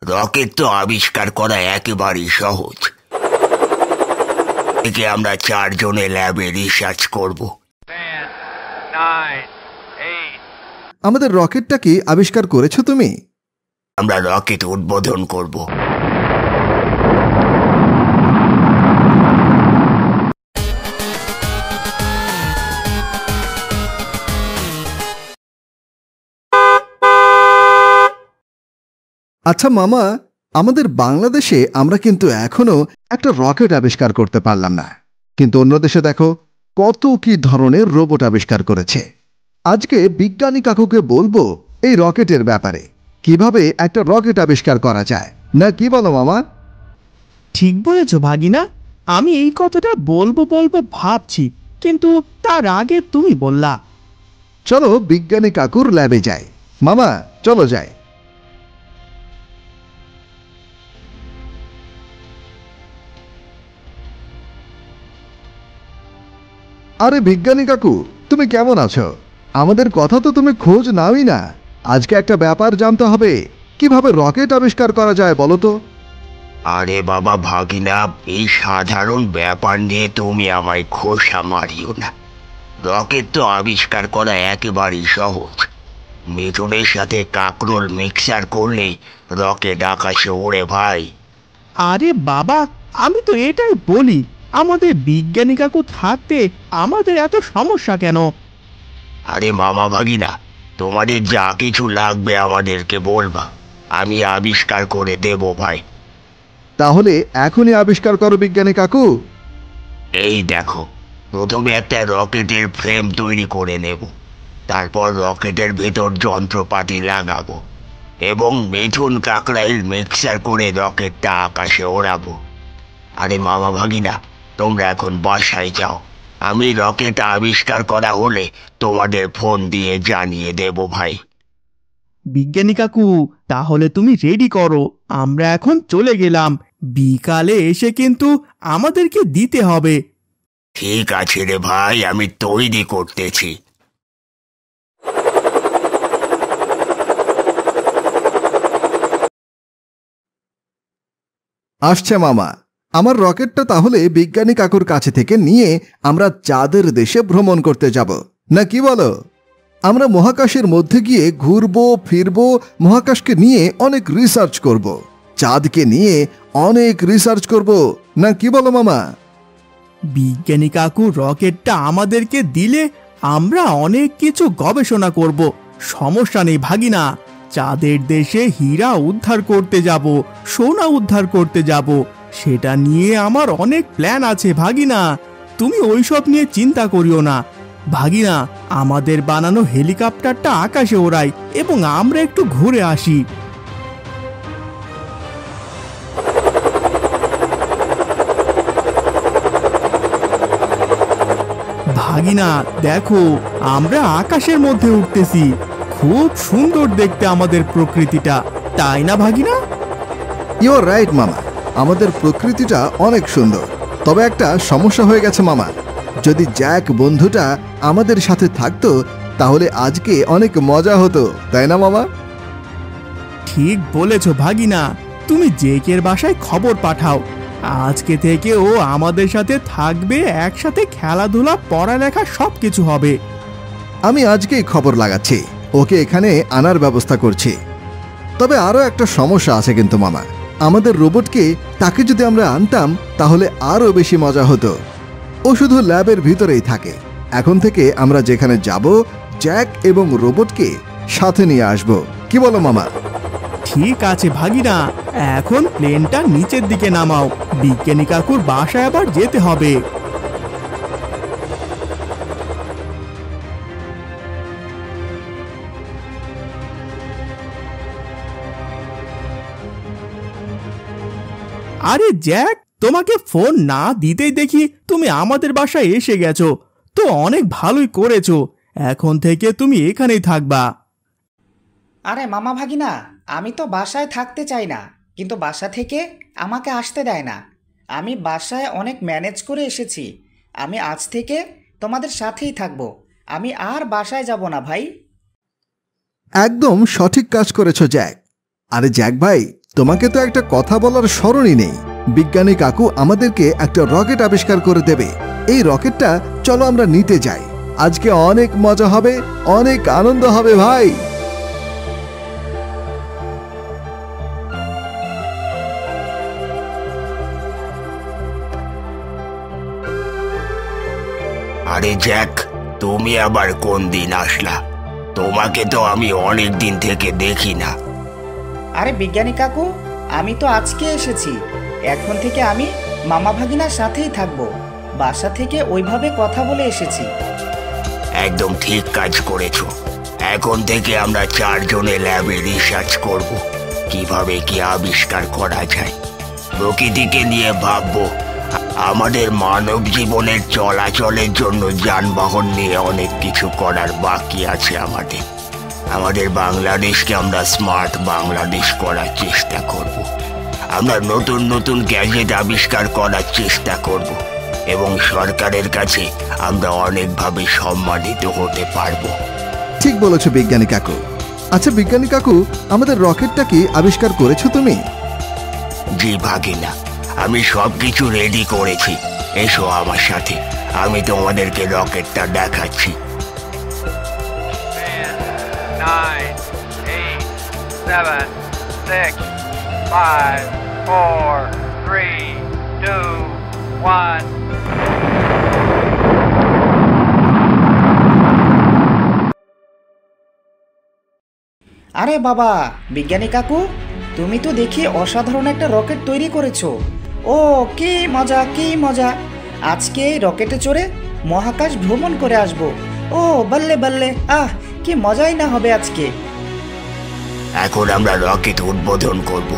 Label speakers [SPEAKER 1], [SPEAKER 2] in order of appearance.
[SPEAKER 1] Rocket তো আবিষ্কার করা একেবারেই সহজ। একে আমরা 4 জনে ল্যাবে রিসার্চ করব।
[SPEAKER 2] আমাদের রকেটটা কি আবিষ্কার করেছো তুমি?
[SPEAKER 1] আমরা রকেট উদ্বোধন করব।
[SPEAKER 2] আচ্ছা মামা, আমাদের বাংলাদেশে আমরা কিন্তু এখনো একটা রকেট আবিষ্কার করতে পারলাম না, কিন্তু অন্য দেশে দেখো কত কি ধরনের রোবট আবিষ্কার করেছে। আজকে বিজ্ঞানী কাকুকে বলবো এই রকেটের ব্যাপারে, কিভাবে একটা রকেট আবিষ্কার করা যায়, না কি বলো মামা?
[SPEAKER 3] ঠিক বলেছ ভাগিনা, আমি এই কথাটা বলবো বলবো ভাবছি, কিন্তু তার আগে তুমি বললা।
[SPEAKER 2] চলো বিজ্ঞানী কাকুর ল্যাবে যাই। মামা চলো যাই। আরে বিজ্ঞানী কাকু, তুমি কেমন আছো? আমাদের কথা তো তুমি খোঁজ নাওই না। আজকে একটা ব্যাপার জানতে হবে, কিভাবে রকেট আবিষ্কার করা যায় বলো তো।
[SPEAKER 1] আরে বাবা ভাগিনা, এই সাধারণ ব্যাপার নিয়ে তুমি আমায় খোসা মারিও না। রকেট তো আবিষ্কার করা একেবারেই সহজ। মিঠুনের সাথে কাকরোল মিক্সার করলেই রকেট আকাশে ওড়ে ভাই।
[SPEAKER 3] আরে বাবা, আমি তো এটাই বলি, আমাদের বিজ্ঞানী কাকু থাকতে আমাদের এত সমস্যা কেন?
[SPEAKER 1] আরে মামা ভাগিনা, তোমাদের যা কিছু লাগবে আমাদেরকে বলবা, আমি আবিষ্কার করে দেব ভাই।
[SPEAKER 2] তাহলে এখনই আবিষ্কার করো বিজ্ঞানী কাকু।
[SPEAKER 1] এই দেখো, প্রথমে একটা রকেটের ফ্রেম তৈরি করে নেব, তারপর রকেটের ভেতর যন্ত্রপাতি লাগাবো এবং মিঠুন কাকরাইল মিক্সার করে রকেটটা আকাশে ওড়াবো। আরে মামা ভাগিনা, তোমরা এখন বাসায় যাও। আমি রকেট আবিষ্কার করা হলে তোমাদের ফোন দিয়ে জানিয়ে দেব ভাই।
[SPEAKER 3] বিজ্ঞানী কাকু, তাহলে তুমি রেডি করো, আমরা এখন চলে গেলাম। বিকালে এসে কিন্তু আমাদেরকে দিতে হবে।
[SPEAKER 1] ঠিক আছে রে ভাই, আমি তৈরি করতেছি।
[SPEAKER 2] আসছে মামা। আমার রকেটটা তাহলে বিজ্ঞানী কাকুর কাছে থেকে নিয়ে আমরা চাঁদের দেশে ভ্রমণ করতে যাব, না কি বলো? আমরা মহাকাশের মধ্যে গিয়ে ঘুরবো ফিরবো, মহাকাশকে নিয়ে অনেক রিসার্চ করব, চাঁদকে নিয়ে অনেক রিসার্চ করব, না কি বলো মামা?
[SPEAKER 3] বিজ্ঞানী কাকু রকেটটা আমাদেরকে দিলে আমরা অনেক কিছু গবেষণা করব। সমস্যা নেই ভাগিনা, চাঁদের দেশে হীরা উদ্ধার করতে যাব, সোনা উদ্ধার করতে যাব, সেটা নিয়ে আমার অনেক প্ল্যান আছে ভাগিনা। তুমি ওইসব নিয়ে চিন্তা করিও না ভাগিনা। আমাদের বানানো হেলিকপ্টারটা আকাশে ওড়াই এবং আমরা একটু ঘুরে আসি। ভাগিনা দেখো, আমরা আকাশের মধ্যে উঠতেছি। খুব সুন্দর দেখতে আমাদের প্রকৃতিটা, তাই না ভাগিনা?
[SPEAKER 2] ইউ আর রাইট মামা, আমাদের প্রকৃতিটা অনেক সুন্দর। তবে একটা সমস্যা হয়ে গেছে মামা, যদি জ্যাক বন্ধুটা আমাদের সাথে থাকতো তাহলে আজকে অনেক মজা হতো, তাই না মামা?
[SPEAKER 3] ঠিক বলেছ ভাগিনা, তুমি জেকের বাসায় খবর পাঠাও। আজকে থেকে ও আমাদের সাথে থাকবে, একসাথে খেলাধুলা পড়ালেখা সবকিছু হবে।
[SPEAKER 2] আমি আজকেই খবর লাগাচ্ছি, ওকে এখানে আনার ব্যবস্থা করছি। তবে আরও একটা সমস্যা আছে কিন্তু মামা, আমাদের রোবটকে তাকে যদি আমরা আনতাম তাহলে আরও বেশি মজা হতো। ও শুধু ল্যাবের ভিতরেই থাকে। এখন থেকে আমরা যেখানে যাব জ্যাক এবং রোবটকে সাথে নিয়ে আসব, কি বলো মামা?
[SPEAKER 3] ঠিক আছে ভাগিনা, এখন প্লেনটা নিচের দিকে নামাও, বিজ্ঞানী কাকুর বাসায় আবার যেতে হবে। আরে জ্যাক, তোমাকে ফোন না দিতেই দেখি তুমি আমাদের বাসায় এসে গেছো, তো অনেক ভালোই করেছো। এখন থেকে তুমি এখানেই থাকবা।
[SPEAKER 4] আরে মামা ভাগিনা, আমি তো বাসায় থাকতে চাই না, কিন্তু বাসা থেকে আমাকে আসতে দেয় না। আমি বাসায় অনেক ম্যানেজ করে এসেছি। আমি আজ থেকে তোমাদের সাথেই থাকবো। আমি আর বাসায় যাব না ভাই।
[SPEAKER 2] একদম সঠিক কাজ করেছো জ্যাক। আরে জ্যাক ভাই, তোমাকে তো একটা কথা বলার স্মরণই নেই। বিজ্ঞানী কাকু আমাদেরকে একটা রকেট আবিষ্কার করে দেবে। এই রকেটটা চলো আমরা নিতে যাই। আজকে অনেক মজা হবে, অনেক আনন্দ হবে ভাই।
[SPEAKER 1] আরে জ্যাক, তুমি আবার কোন দিন আসলা? তোমাকে তো আমি অনেক দিন থেকে দেখি না।
[SPEAKER 4] আরে বিজ্ঞানী কাকু, আমি তো আজকে এসেছি। এখন থেকে আমি মামা ভাগিনার সাথেই থাকবো। বাসা থেকে ওইভাবে কথা বলে এসেছি।
[SPEAKER 1] একদম ঠিক কাজ করেছো। এখন থেকে আমরা 4 জনে ল্যাবে রিসার্চ করব কিভাবে কি আবিষ্কার করা যায়। প্রকৃতিকে নিয়ে ভাববো। আমাদের মানব জীবনের চলাচলের জন্য যানবাহন নিয়ে অনেক কিছু করার বাকি আছে আমাদের বাংলাদেশকে আমরা স্মার্ট বাংলাদেশ করার চেষ্টা করব। আমরা নতুন নতুন গ্যাজেট আবিষ্কার করার চেষ্টা করব এবং সরকারের কাছে আমরা অনেকভাবে সম্মানিত হতে পারবো।
[SPEAKER 2] ঠিক বলেছো বিজ্ঞানী কাকু। আচ্ছা বিজ্ঞানী কাকু, আমাদের রকেটটা কি আবিষ্কার করেছো তুমি?
[SPEAKER 1] জি ভাগিনা, আমি সবকিছু রেডি করেছি। এসো আমার সাথে, আমি তোমাদেরকে রকেটটা দেখাচ্ছি।
[SPEAKER 5] 9, 8, 7, 6, 5, 4, 3, 2, 1.
[SPEAKER 4] আরে বাবা বিজ্ঞানী কাকু, তুমি তো দেখি অসাধারণ একটা রকেট তৈরি করেছো। ও কি মজা, কি মজা! আজকে এই রকেটে চড়ে মহাকাশ ভ্রমণ করে আসবো। ও বললে বললে, আহ কি মজাই না হবে আজকে।
[SPEAKER 1] এখন আমরা রকেট উদ্বোধন করব।